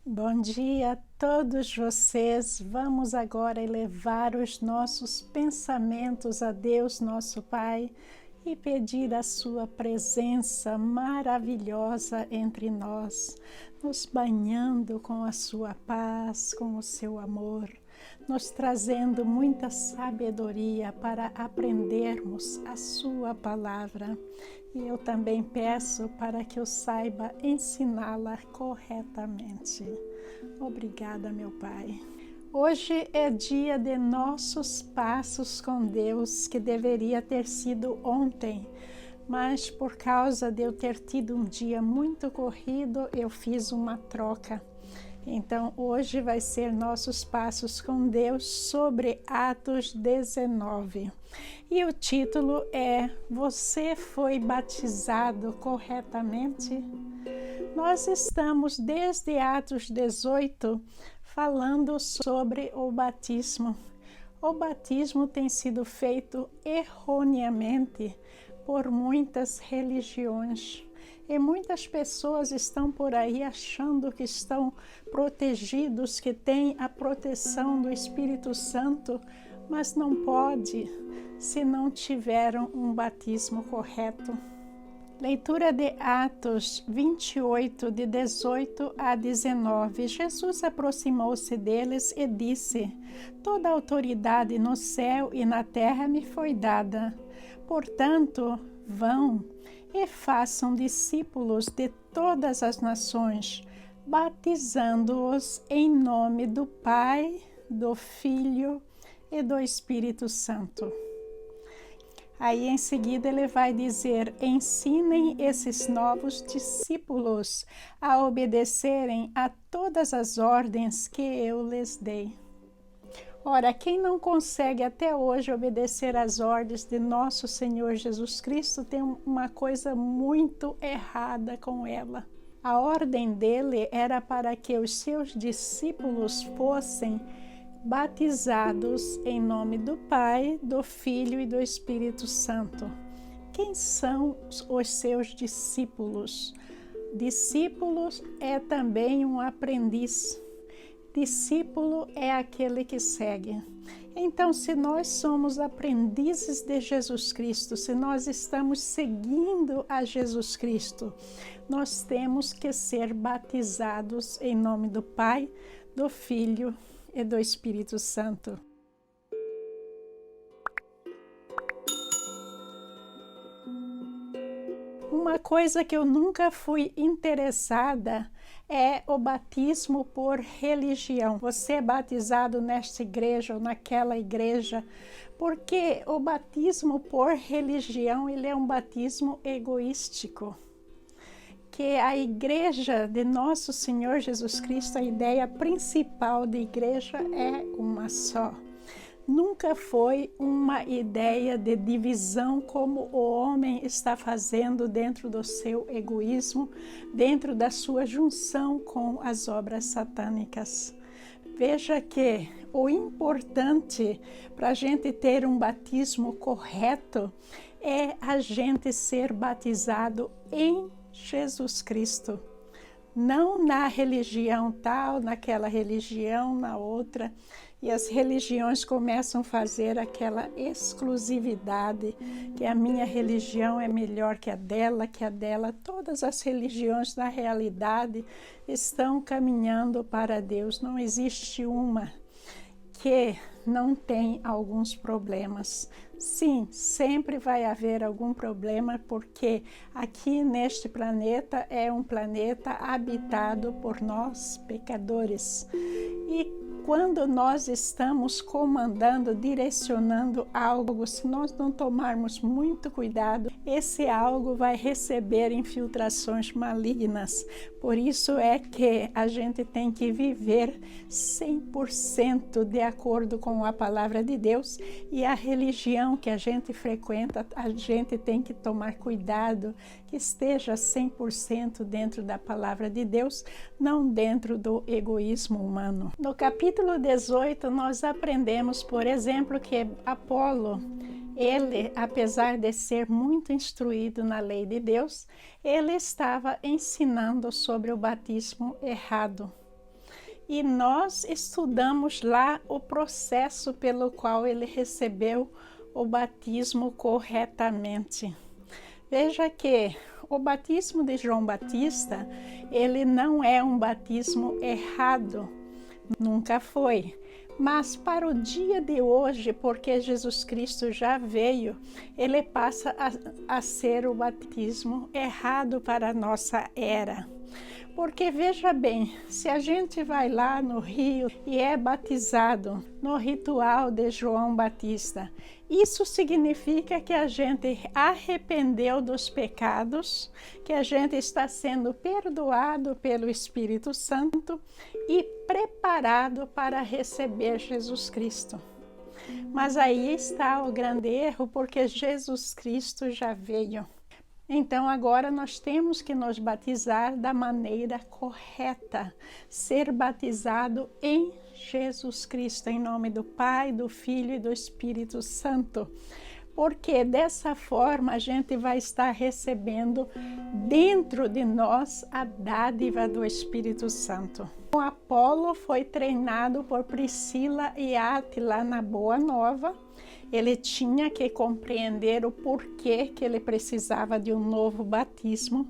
Bom dia a todos vocês. Vamos agora elevar os nossos pensamentos a Deus, nosso Pai, e pedir a sua presença maravilhosa entre nós, nos banhando com a sua paz, com o seu amor, nos trazendo muita sabedoria para aprendermos a sua palavra. E eu também peço para que eu saiba ensiná-la corretamente. Obrigada, meu Pai. Hoje é dia de nossos passos com Deus, que deveria ter sido ontem, mas por causa de eu ter tido um dia muito corrido, eu fiz uma troca. Então, hoje vai ser nossos passos com Deus sobre Atos 19. E o título é Você foi batizado corretamente? Nós estamos desde Atos 18 falando sobre o batismo. O batismo tem sido feito erroneamente por muitas religiões. E muitas pessoas estão por aí achando que estão protegidos, que têm a proteção do Espírito Santo, mas não pode se não tiveram um batismo correto. Leitura de Atos 28, de 18 a 19. Jesus aproximou-se deles e disse: Toda autoridade no céu e na terra me foi dada. Portanto, vão e façam discípulos de todas as nações, batizando-os em nome do Pai, do Filho e do Espírito Santo. Aí em seguida ele vai dizer: ensinem esses novos discípulos a obedecerem a todas as ordens que eu lhes dei. Ora, quem não consegue até hoje obedecer às ordens de nosso Senhor Jesus Cristo tem uma coisa muito errada com ela. A ordem dele era para que os seus discípulos fossem batizados em nome do Pai, do Filho e do Espírito Santo. Quem são os seus discípulos? Discípulos é também um aprendiz. Discípulo é aquele que segue. Então, se nós somos aprendizes de Jesus Cristo, se nós estamos seguindo a Jesus Cristo, nós temos que ser batizados em nome do Pai, do Filho e do Espírito Santo. Uma coisa que eu nunca fui interessada é o batismo por religião. Você é batizado nesta igreja ou naquela igreja, porque o batismo por religião, ele é um batismo egoístico. Que a igreja de nosso Senhor Jesus Cristo, a ideia principal da igreja é uma só. Nunca foi uma ideia de divisão como o homem está fazendo dentro do seu egoísmo, dentro da sua junção com as obras satânicas. Veja que o importante para a gente ter um batismo correto é a gente ser batizado em Jesus Cristo. Não na religião tal, naquela religião, na outra. E as religiões começam a fazer aquela exclusividade, que a minha religião é melhor que a dela, que a dela. Todas as religiões, na realidade, estão caminhando para Deus. Não existe uma que não tem alguns problemas. Sim, sempre vai haver algum problema, porque aqui neste planeta é um planeta habitado por nós, pecadores. E quando nós estamos comandando, direcionando algo, se nós não tomarmos muito cuidado, esse algo vai receber infiltrações malignas. Por isso é que a gente tem que viver 100% de acordo com a palavra de Deus, e a religião que a gente frequenta, a gente tem que tomar cuidado que esteja 100% dentro da palavra de Deus, não dentro do egoísmo humano. No capítulo 18, nós aprendemos, por exemplo, que Apolo, ele, apesar de ser muito instruído na lei de Deus, ele estava ensinando sobre o batismo errado. e nós estudamos lá o processo pelo qual ele recebeu o batismo corretamente. Veja que o batismo de João Batista, ele não é um batismo errado, nunca foi. Mas para o dia de hoje, porque Jesus Cristo já veio, ele passa a ser o batismo errado para a nossa era. Porque veja bem, se a gente vai lá no rio e é batizado no ritual de João Batista, isso significa que a gente arrependeu dos pecados, que a gente está sendo perdoado pelo Espírito Santo e preparado para receber Jesus Cristo. Mas aí está o grande erro, porque Jesus Cristo já veio. Então agora nós temos que nos batizar da maneira correta, ser batizado em Jesus Cristo, em nome do Pai, do Filho e do Espírito Santo. Porque dessa forma a gente vai estar recebendo dentro de nós a dádiva do Espírito Santo. O Apolo foi treinado por Priscila e Áquila na Boa Nova. Ele tinha que compreender o porquê que ele precisava de um novo batismo.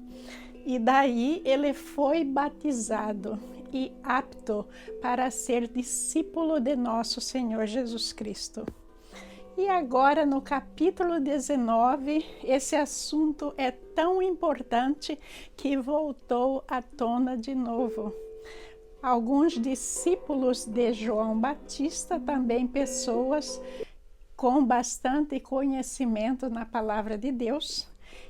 E daí ele foi batizado e apto para ser discípulo de nosso Senhor Jesus Cristo. E agora no capítulo 19, esse assunto é tão importante que voltou à tona de novo. Alguns discípulos de João Batista, também pessoas com bastante conhecimento na palavra de Deus,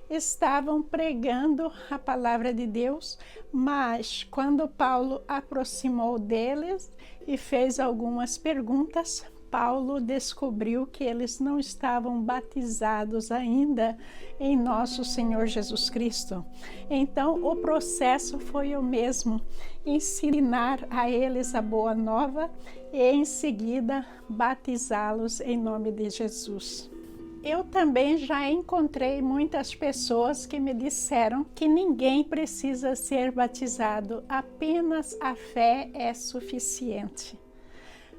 estavam pregando a palavra de Deus, mas quando Paulo aproximou deles e fez algumas perguntas, Paulo descobriu que eles não estavam batizados ainda em nosso Senhor Jesus Cristo. Então, o processo foi o mesmo, ensinar a eles a boa nova e em seguida batizá-los em nome de Jesus. Eu também já encontrei muitas pessoas que me disseram que ninguém precisa ser batizado, apenas a fé é suficiente.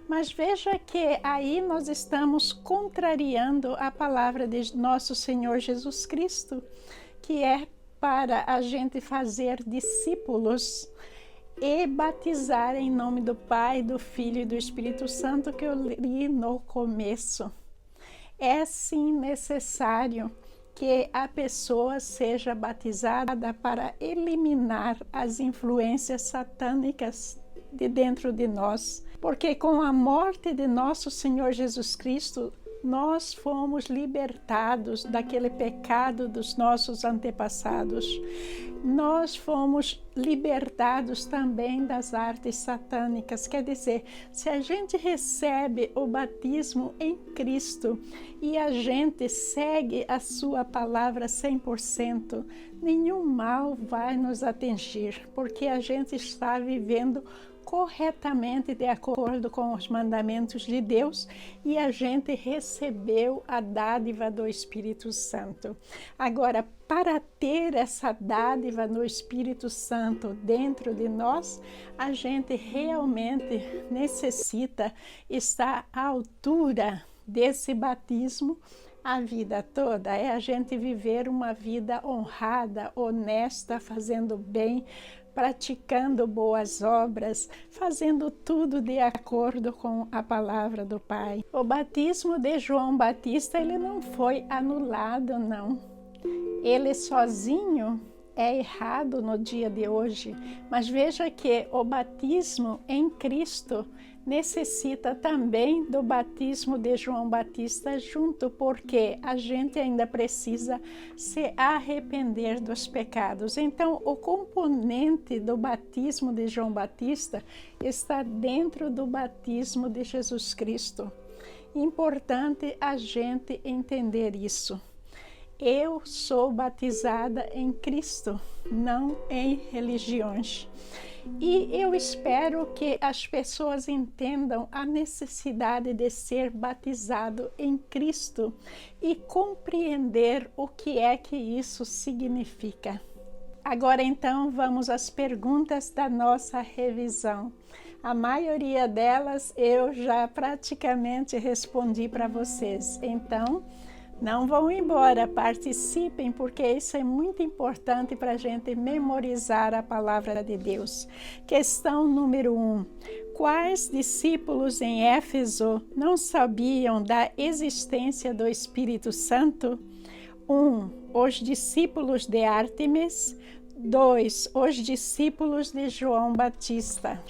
Mas veja que aí nós estamos contrariando a palavra de nosso Senhor Jesus Cristo, que é para a gente fazer discípulos e batizar em nome do Pai, do Filho e do Espírito Santo, que eu li no começo. É sim necessário que a pessoa seja batizada para eliminar as influências satânicas de dentro de nós, porque com a morte de nosso Senhor Jesus Cristo, nós fomos libertados daquele pecado dos nossos antepassados. Nós fomos libertados também das artes satânicas. Quer dizer, se a gente recebe o batismo em Cristo e a gente segue a sua palavra 100%, nenhum mal vai nos atingir, porque a gente está vivendo corretamente de acordo com os mandamentos de Deus e a gente recebeu a dádiva do Espírito Santo. Agora, para ter essa dádiva no Espírito Santo dentro de nós, a gente realmente necessita estar à altura desse batismo a vida toda. É a gente viver uma vida honrada, honesta, fazendo bem, praticando boas obras, fazendo tudo de acordo com a palavra do Pai. O batismo de João Batista, ele não foi anulado, não. Ele sozinho é errado no dia de hoje, mas veja que o batismo em Cristo necessita também do batismo de João Batista junto, porque a gente ainda precisa se arrepender dos pecados. Então, o componente do batismo de João Batista está dentro do batismo de Jesus Cristo. Importante a gente entender isso. Eu sou batizada em Cristo, não em religiões. E eu espero que as pessoas entendam a necessidade de ser batizado em Cristo e compreender o que é que isso significa. Agora então vamos às perguntas da nossa revisão. A maioria delas eu já praticamente respondi para vocês. Então, não vão embora, participem, porque isso é muito importante para a gente memorizar a palavra de Deus. Questão número 1. Quais discípulos em Éfeso não sabiam da existência do Espírito Santo? 1. Os discípulos de Ártemis. 2. Os discípulos de João Batista.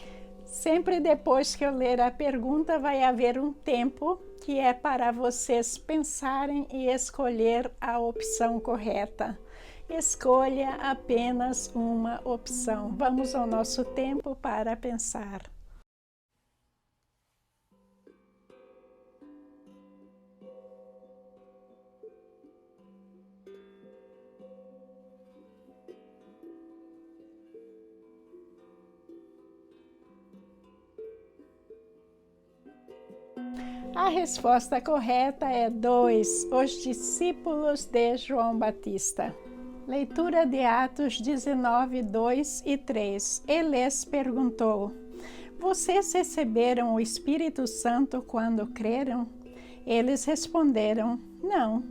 Sempre depois que eu ler a pergunta, vai haver um tempo que é para vocês pensarem e escolher a opção correta. Escolha apenas uma opção. Vamos ao nosso tempo para pensar. A resposta correta é 2, os discípulos de João Batista. Leitura de Atos 19, 2 e 3. Ele lhes perguntou: vocês receberam o Espírito Santo quando creram? Eles responderam: não,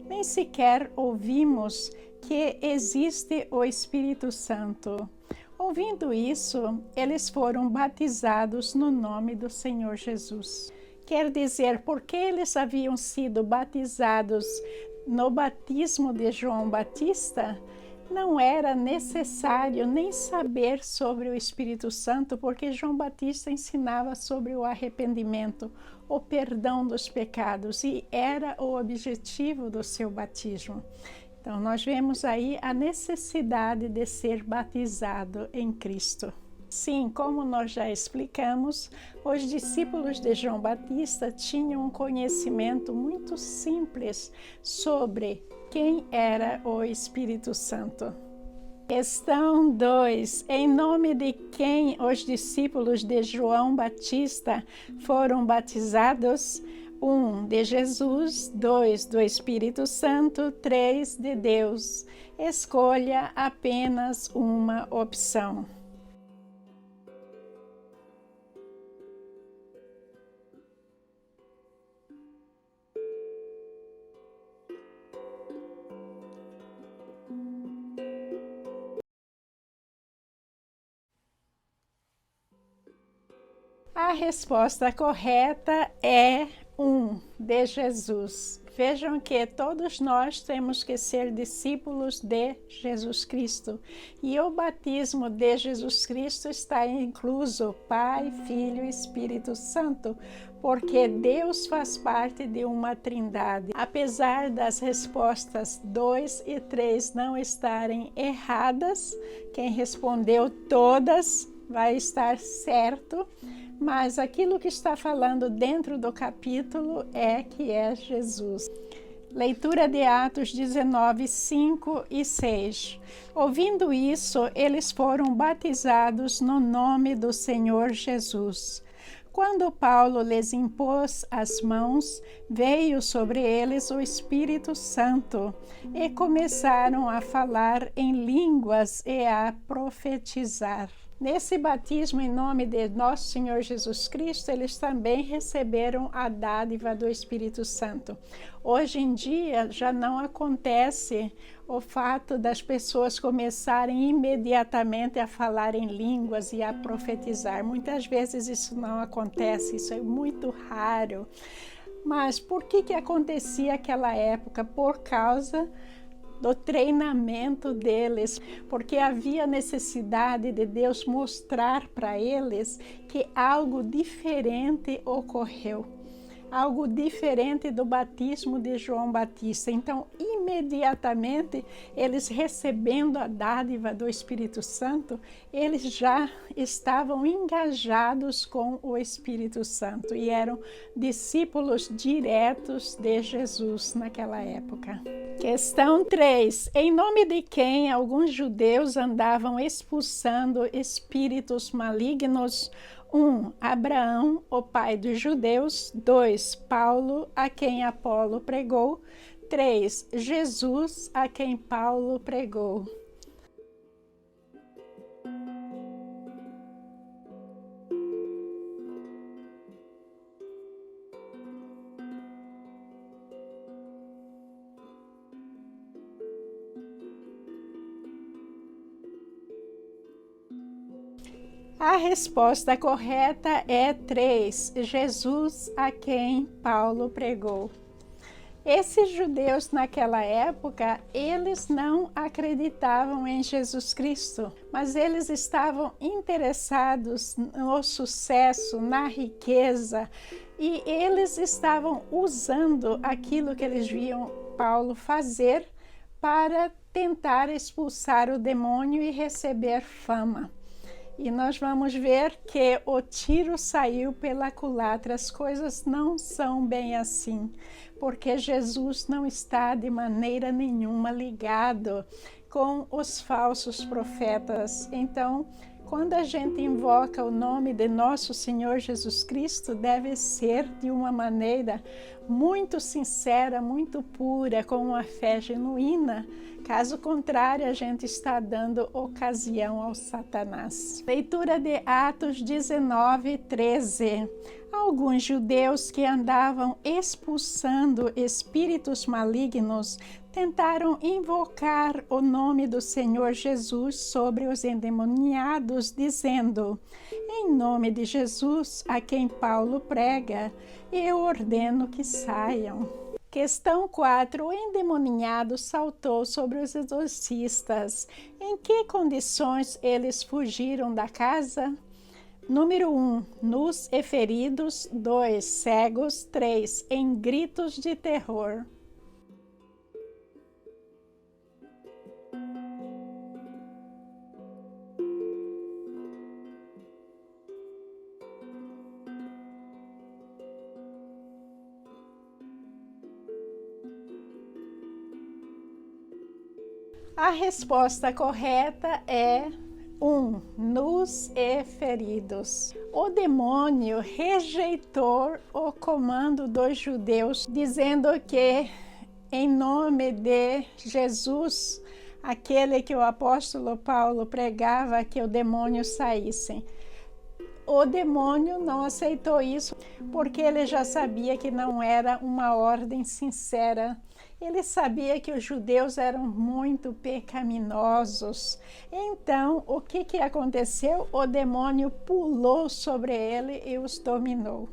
nem sequer ouvimos que existe o Espírito Santo. Ouvindo isso, eles foram batizados no nome do Senhor Jesus. Quer dizer, porque eles haviam sido batizados no batismo de João Batista, não era necessário nem saber sobre o Espírito Santo, porque João Batista ensinava sobre o arrependimento, o perdão dos pecados, e era o objetivo do seu batismo. Então, nós vemos aí a necessidade de ser batizado em Cristo. Sim, como nós já explicamos, os discípulos de João Batista tinham um conhecimento muito simples sobre quem era o Espírito Santo. Questão 2. Em nome de quem os discípulos de João Batista foram batizados? 1. De Jesus. 2. Do Espírito Santo. 3. De Deus. Escolha apenas uma opção. A resposta correta é 1, de Jesus. Vejam que todos nós temos que ser discípulos de Jesus Cristo. E o batismo de Jesus Cristo está incluso Pai, Filho e Espírito Santo, porque Deus faz parte de uma trindade. Apesar das respostas 2 e 3 não estarem erradas, quem respondeu todas vai estar certo. Mas aquilo que está falando dentro do capítulo é que é Jesus. Leitura de Atos 19, 5 e 6. Ouvindo isso, eles foram batizados no nome do Senhor Jesus. Quando Paulo lhes impôs as mãos, veio sobre eles o Espírito Santo e começaram a falar em línguas e a profetizar. Nesse batismo em nome de nosso Senhor Jesus Cristo, eles também receberam a dádiva do Espírito Santo. Hoje em dia já não acontece o fato das pessoas começarem imediatamente a falar em línguas e a profetizar. Muitas vezes isso não acontece, isso é muito raro. Mas por que acontecia naquela época? Por causa do treinamento deles, porque havia necessidade de Deus mostrar para eles que algo diferente ocorreu, algo diferente do batismo de João Batista. Então, imediatamente, eles recebendo a dádiva do Espírito Santo, eles já estavam engajados com o Espírito Santo e eram discípulos diretos de Jesus naquela época. Questão 3. Em nome de quem alguns judeus andavam expulsando espíritos malignos? 1. Abraão, o pai dos judeus. 2. Paulo, a quem Apolo pregou. 3. Jesus, a quem Paulo pregou. A resposta correta é 3, Jesus a quem Paulo pregou. Esses judeus naquela época, eles não acreditavam em Jesus Cristo, mas eles estavam interessados no sucesso, na riqueza, e eles estavam usando aquilo que eles viam Paulo fazer para tentar expulsar o demônio e receber fama. E nós vamos ver que o tiro saiu pela culatra. As coisas não são bem assim, porque Jesus não está de maneira nenhuma ligado com os falsos profetas. Então, quando a gente invoca o nome de nosso Senhor Jesus Cristo, deve ser de uma maneira muito sincera, muito pura, com uma fé genuína. Caso contrário, a gente está dando ocasião ao Satanás. Leitura de Atos 19, 13. Alguns judeus que andavam expulsando espíritos malignos tentaram invocar o nome do Senhor Jesus sobre os endemoniados, dizendo: em nome de Jesus, a quem Paulo prega, eu ordeno que saiam. Questão 4. O endemoniado saltou sobre os exorcistas. Em que condições eles fugiram da casa? Número 1, nus e feridos. 2, cegos. 3, em gritos de terror. A resposta correta é 1, nus e feridos. O demônio rejeitou o comando dos judeus, dizendo que, em nome de Jesus, aquele que o apóstolo Paulo pregava, que o demônio saísse. O demônio não aceitou isso, porque ele já sabia que não era uma ordem sincera. Ele sabia que os judeus eram muito pecaminosos. Então, o que aconteceu? O demônio pulou sobre ele e os dominou.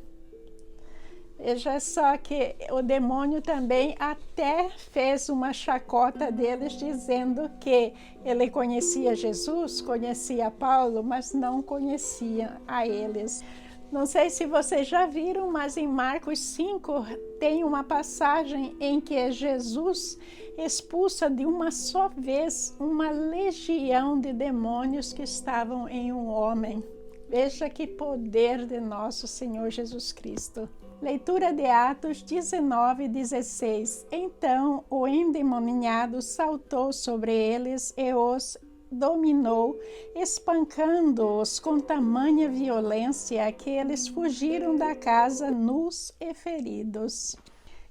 Veja só que o demônio também até fez uma chacota deles, dizendo que ele conhecia Jesus, conhecia Paulo, mas não conhecia a eles. Não sei se vocês já viram, mas em Marcos 5 tem uma passagem em que Jesus expulsa de uma só vez uma legião de demônios que estavam em um homem. Veja que poder de nosso Senhor Jesus Cristo. Leitura de Atos 19, 16. Então o endemoniado saltou sobre eles e os dominou, espancando-os com tamanha violência que eles fugiram da casa nus e feridos.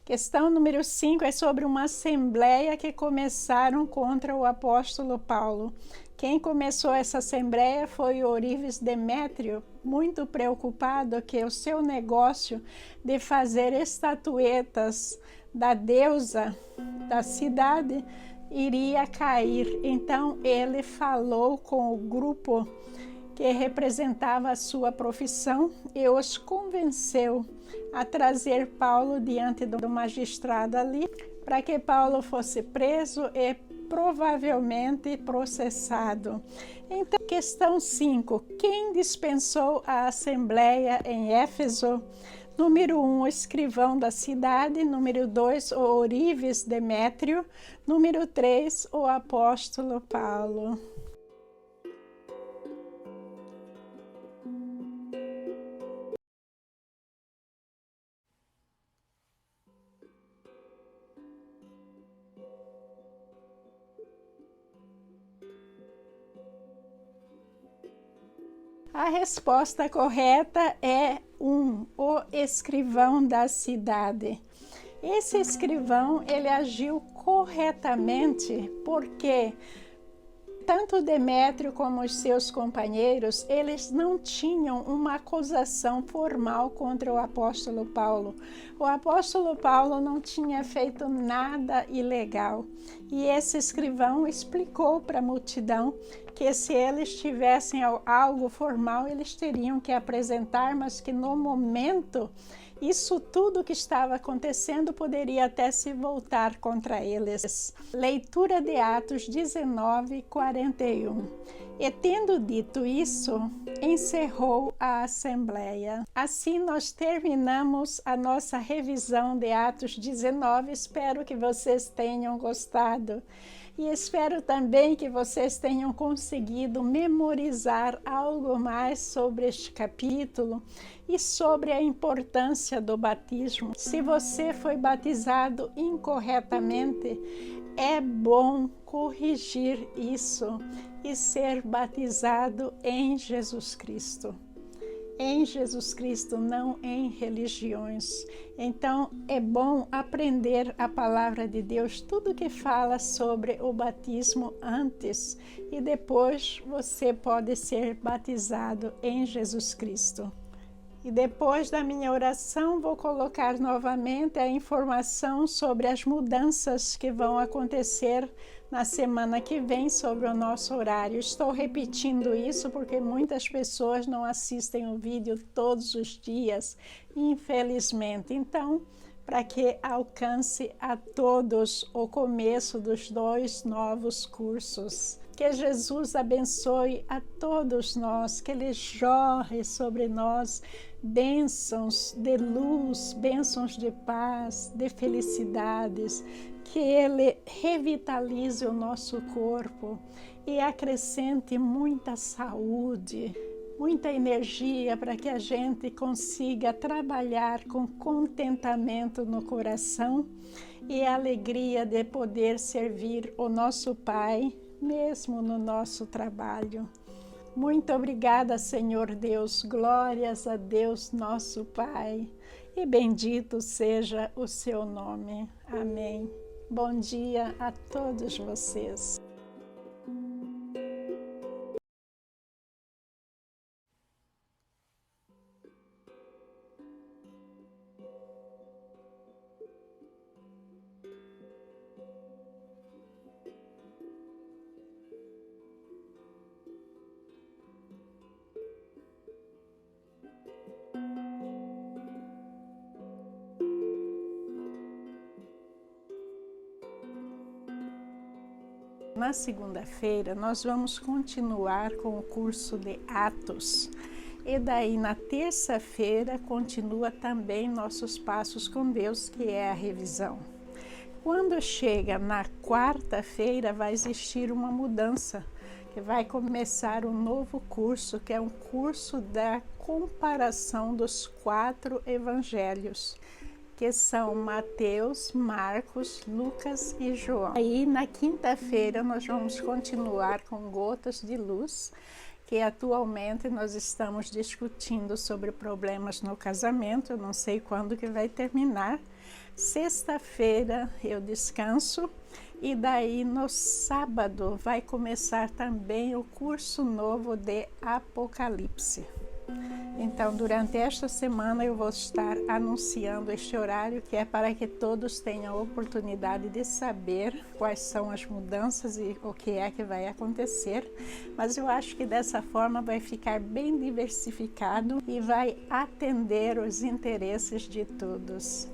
Questão número 5 é sobre uma assembleia que começaram contra o apóstolo Paulo. Quem começou essa assembleia foi Oríves Demétrio, muito preocupado que o seu negócio de fazer estatuetas da deusa da cidade iria cair. Então ele falou com o grupo que representava a sua profissão e os convenceu a trazer Paulo diante do magistrado ali, para que Paulo fosse preso e provavelmente processado. Então, questão 5. Quem dispensou a assembleia em Éfeso? Número 1, o escrivão da cidade. Número 2, o Oríves Demétrio. Número 3, o apóstolo Paulo. A resposta correta é 1, o escrivão da cidade. Esse escrivão, ele agiu corretamente porque tanto Demétrio como os seus companheiros, eles não tinham uma acusação formal contra o apóstolo Paulo. O apóstolo Paulo não tinha feito nada ilegal. E esse escrivão explicou para a multidão que se eles tivessem algo formal, eles teriam que apresentar, mas que no momento isso tudo que estava acontecendo poderia até se voltar contra eles. Leitura de Atos 19, 41. E tendo dito isso, encerrou a assembleia. Assim nós terminamos a nossa revisão de Atos 19. Espero que vocês tenham gostado. E espero também que vocês tenham conseguido memorizar algo mais sobre este capítulo e sobre a importância do batismo. Se você foi batizado incorretamente, é bom corrigir isso e ser batizado em Jesus Cristo. Em Jesus Cristo, não em religiões. Então, é bom aprender a palavra de Deus, tudo que fala sobre o batismo antes, e depois você pode ser batizado em Jesus Cristo. E depois da minha oração, vou colocar novamente a informação sobre as mudanças que vão acontecer na semana que vem sobre o nosso horário. Estou repetindo isso porque muitas pessoas não assistem o vídeo todos os dias, infelizmente. Então, para que alcance a todos o começo dos 2 novos cursos. Que Jesus abençoe a todos nós, que Ele jorre sobre nós bênçãos de luz, bênçãos de paz, de felicidades, que Ele revitalize o nosso corpo e acrescente muita saúde, muita energia para que a gente consiga trabalhar com contentamento no coração e a alegria de poder servir o nosso Pai, mesmo no nosso trabalho. Muito obrigada, Senhor Deus, glórias a Deus, nosso Pai, e bendito seja o seu nome. Amém. Bom dia a todos vocês. Na segunda-feira, nós vamos continuar com o curso de Atos. E daí, na terça-feira, continua também nossos passos com Deus, que é a revisão. Quando chega na quarta-feira, vai existir uma mudança, que vai começar um novo curso, que é um curso da comparação dos 4 evangelhos, que são Mateus, Marcos, Lucas e João. Aí na quinta-feira nós vamos continuar com Gotas de Luz, que atualmente nós estamos discutindo sobre problemas no casamento. Eu não sei quando que vai terminar. Sexta-feira eu descanso e daí no sábado vai começar também o curso novo de Apocalipse. Então, durante esta semana eu vou estar anunciando este horário, que é para que todos tenham a oportunidade de saber quais são as mudanças e o que é que vai acontecer. Mas eu acho que dessa forma vai ficar bem diversificado e vai atender os interesses de todos.